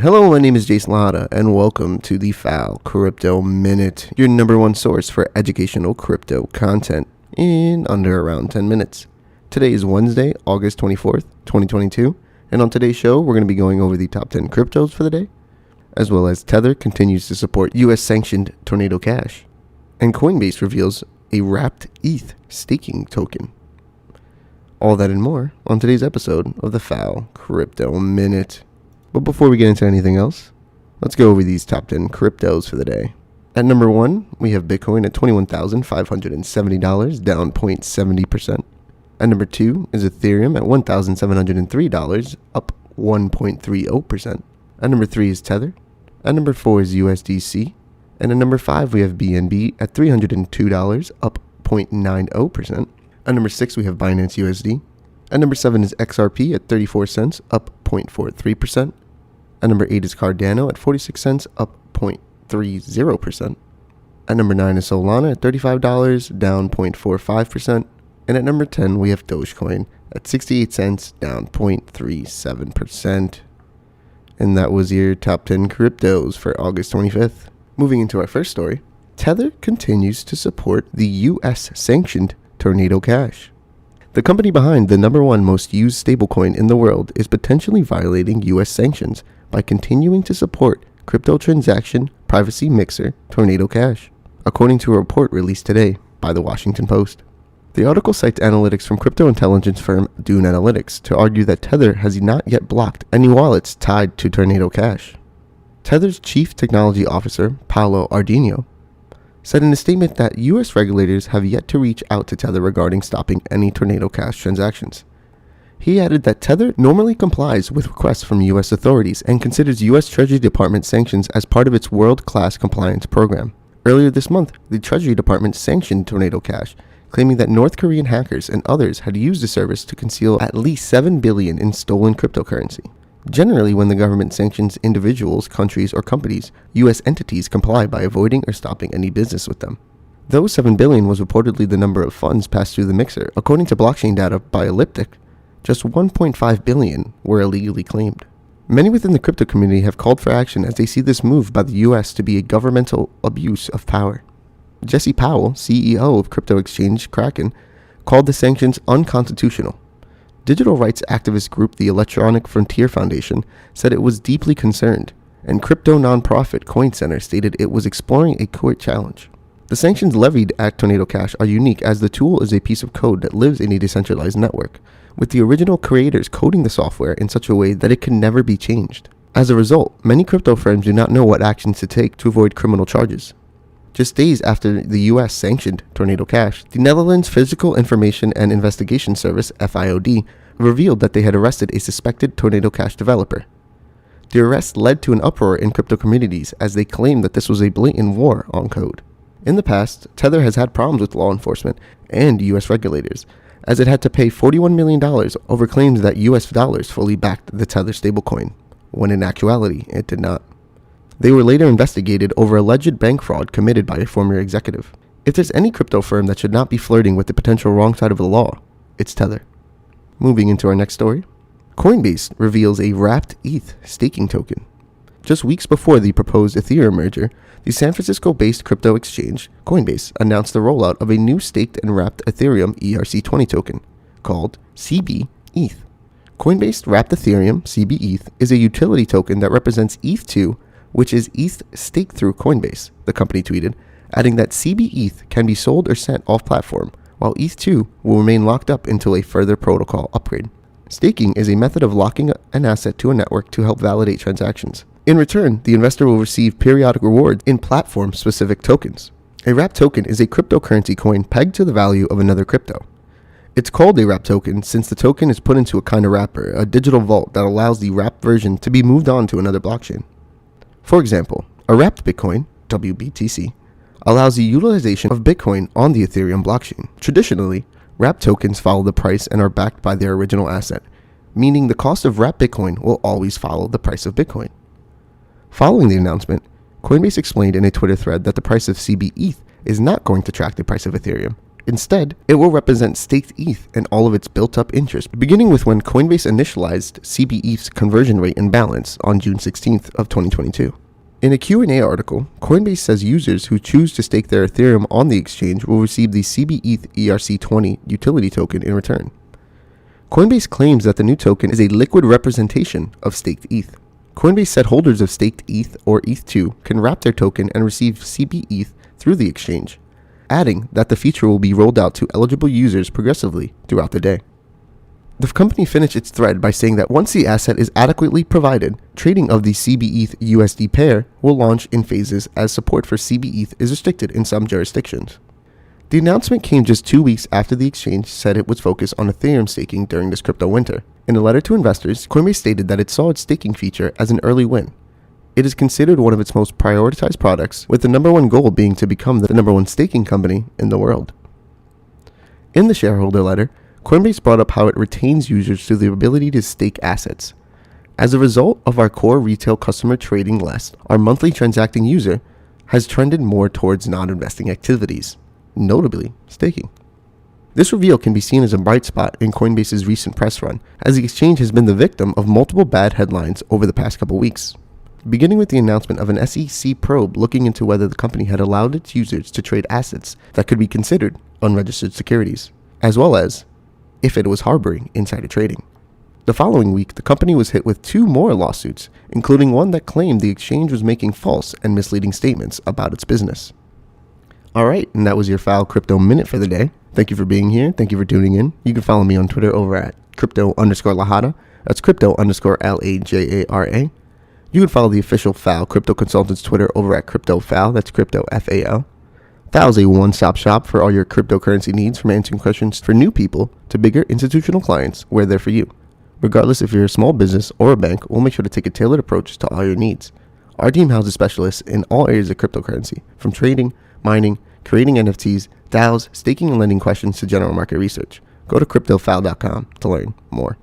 Hello, my name is Jason Lahada, and welcome to the FAL Crypto Minute, your number one source for educational crypto content in under around 10 minutes. Today is Wednesday, August 24th, 2022, and on today's show, we're going to be going over the top 10 cryptos for the day, as well as Tether continues to support U.S. sanctioned Tornado Cash, and Coinbase reveals a wrapped ETH staking token. All that and more on today's episode of the FAL Crypto Minute. But before we get into anything else, let's go over these top 10 cryptos for the day. At number 1, we have Bitcoin at $21,570, down 0.70%. At number 2 is Ethereum at $1,703, up 1.30%. At number 3 is Tether. At number 4 is USDC. And at number 5, we have BNB at $302, up 0.90%. At number 6, we have Binance USD. At number 7 is XRP at 34 cents, up 0.43%. At number 8 is Cardano at 46 cents, up 0.30%. At number 9 is Solana at $35, down 0.45%. And at number 10, we have Dogecoin at 68 cents, down 0.37%. And that was your top 10 cryptos for August 25th. Moving into our first story, Tether continues to support the U.S. sanctioned Tornado Cash. The company behind the number one most used stablecoin in the world is potentially violating U.S. sanctions by continuing to support crypto transaction privacy mixer Tornado Cash, according to a report released today by the Washington Post. The article cites analytics from crypto intelligence firm Dune Analytics to argue that Tether has not yet blocked any wallets tied to Tornado Cash. Tether's chief technology officer, Paolo Ardino, said in a statement that U.S. regulators have yet to reach out to Tether regarding stopping any Tornado Cash transactions. He added that Tether normally complies with requests from U.S. authorities and considers U.S. Treasury Department sanctions as part of its world-class compliance program. Earlier this month, the Treasury Department sanctioned Tornado Cash, claiming that North Korean hackers and others had used the service to conceal at least $7 billion in stolen cryptocurrency. Generally, when the government sanctions individuals, countries, or companies, U.S. entities comply by avoiding or stopping any business with them. Though $7 billion was reportedly the number of funds passed through the mixer, according to blockchain data by Elliptic, just $1.5 billion were illegally claimed. Many within the crypto community have called for action as they see this move by the U.S. to be a governmental abuse of power. Jesse Powell, CEO of crypto exchange Kraken, called the sanctions unconstitutional. Digital rights activist group the Electronic Frontier Foundation said it was deeply concerned, and crypto nonprofit Coin Center stated it was exploring a court challenge. The sanctions levied at Tornado Cash are unique as the tool is a piece of code that lives in a decentralized network, with the original creators coding the software in such a way that it can never be changed. As a result, many crypto firms do not know what actions to take to avoid criminal charges. Just days after the U.S. sanctioned Tornado Cash, the Netherlands Physical Information and Investigation Service, FIOD, revealed that they had arrested a suspected Tornado Cash developer. The arrest led to an uproar in crypto communities as they claimed that this was a blatant war on code. In the past, Tether has had problems with law enforcement and U.S. regulators, as it had to pay $41 million over claims that U.S. dollars fully backed the Tether stablecoin, when in actuality, it did not. They were later investigated over alleged bank fraud committed by a former executive. If there's any crypto firm that should not be flirting with the potential wrong side of the law, it's Tether. Moving into our next story, Coinbase reveals a wrapped ETH staking token. Just weeks before the proposed Ethereum merger, the San Francisco-based crypto exchange, Coinbase, announced the rollout of a new staked and wrapped Ethereum ERC20 token, called CB-ETH. Coinbase Wrapped Ethereum, CB-ETH, is a utility token that represents ETH2, which is ETH staked through Coinbase, the company tweeted, adding that CB-ETH can be sold or sent off-platform, while ETH2 will remain locked up until a further protocol upgrade. Staking is a method of locking an asset to a network to help validate transactions. In return, the investor will receive periodic rewards in platform-specific tokens. A wrapped token is a cryptocurrency coin pegged to the value of another crypto. It's called a wrapped token since the token is put into a kind of wrapper, a digital vault that allows the wrapped version to be moved on to another blockchain. For example, a wrapped Bitcoin, WBTC, allows the utilization of Bitcoin on the Ethereum blockchain. Traditionally, wrapped tokens follow the price and are backed by their original asset, meaning the cost of wrapped Bitcoin will always follow the price of Bitcoin. Following the announcement, Coinbase explained in a Twitter thread that the price of CB-ETH is not going to track the price of Ethereum, Instead, it will represent staked ETH and all of its built-up interest, beginning with when Coinbase initialized CBETH's conversion rate and balance on June 16th of 2022. In a Q&A article, Coinbase says users who choose to stake their Ethereum on the exchange will receive the CBETH ERC20 utility token in return. Coinbase claims that the new token is a liquid representation of staked ETH. Coinbase said holders of staked ETH or ETH2 can wrap their token and receive CBETH through the exchange, adding that the feature will be rolled out to eligible users progressively throughout the day. The company finished its thread by saying that once the asset is adequately provided, trading of the CBETH USD pair will launch in phases as support for CBETH is restricted in some jurisdictions. The announcement came just 2 weeks after the exchange said it was focused on Ethereum staking during this crypto winter. In a letter to investors, Coinbase stated that it saw its staking feature as an early win. It is considered one of its most prioritized products, with the number one goal being to become the number one staking company in the world. In the shareholder letter, Coinbase brought up how it retains users through the ability to stake assets. As a result of our core retail customer trading less, our monthly transacting user has trended more towards non-investing activities, notably staking. This reveal can be seen as a bright spot in Coinbase's recent press run, as the exchange has been the victim of multiple bad headlines over the past couple weeks. Beginning with the announcement of an SEC probe looking into whether the company had allowed its users to trade assets that could be considered unregistered securities, as well as if it was harboring insider trading. The following week, the company was hit with 2 more lawsuits, including one that claimed the exchange was making false and misleading statements about its business. Alright, and that was your FAL Crypto Minute for the day. Thank you for being here. Thank you for tuning in. You can follow me on Twitter over at crypto_Lahara. That's crypto_LAJARA. You can follow the official FAL Crypto Consultants Twitter over at CryptoFAL, that's Crypto FAL. FAL is a one-stop shop for all your cryptocurrency needs, from answering questions for new people to bigger institutional clients. We're there for you. Regardless if you're a small business or a bank, we'll make sure to take a tailored approach to all your needs. Our team houses specialists in all areas of cryptocurrency, from trading, mining, creating NFTs, DAOs, staking and lending questions to general market research. Go to cryptofal.com to learn more.